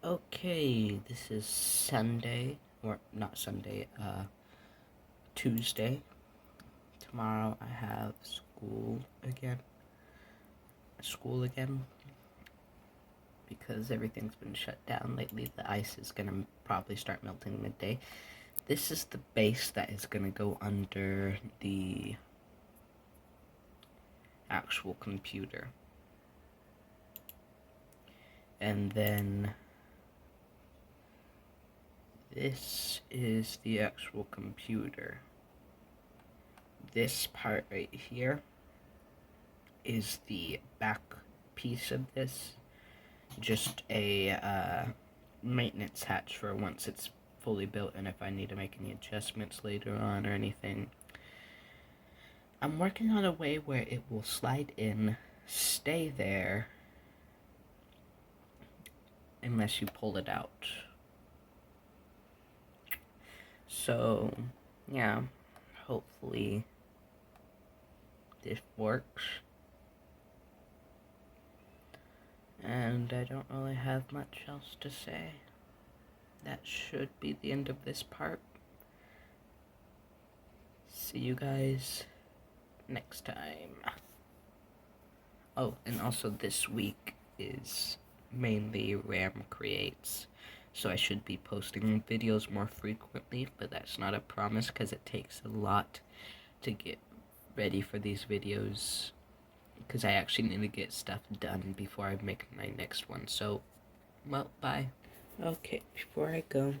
Okay, this is Sunday, or not Sunday, Tuesday. Tomorrow I have school again, because everything's been shut down lately. The ice is gonna probably start melting midday. This is the base that is gonna go under the actual computer. And then this is the actual computer. This part right here is the back piece of this. Just a maintenance hatch for once it's fully built and if I need to make any adjustments later on or anything. I'm working on a way where it will slide in, stay there, unless you pull it out. So, yeah, hopefully this works. And I don't really have much else to say. That should be the end of this part. See you guys next time. Oh, and also this week is mainly RAM creates, so I should be posting videos more frequently, but that's not a promise because it takes a lot to get ready for these videos, because I actually need to get stuff done before I make my next one. So, well, bye. Okay, before I go,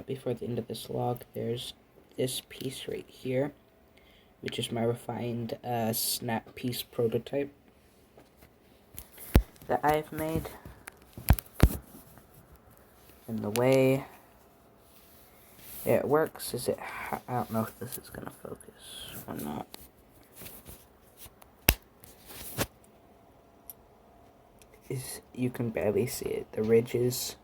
before the end of this log, there's this piece right here, which is my refined snap piece prototype that I've made. And the way it works is I don't know if this is gonna focus or not. You can barely see it. The ridges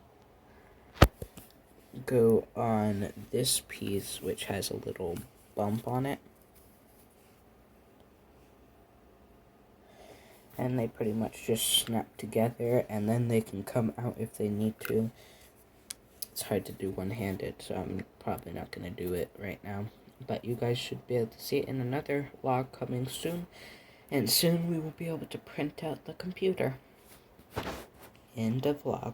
go on this piece, which has a little bump on it. And they pretty much just snap together, and then they can come out if they need to. It's hard to do one-handed, so I'm probably not going to do it right now. But you guys should be able to see it in another vlog coming soon. And soon we will be able to print out the computer. End of vlog.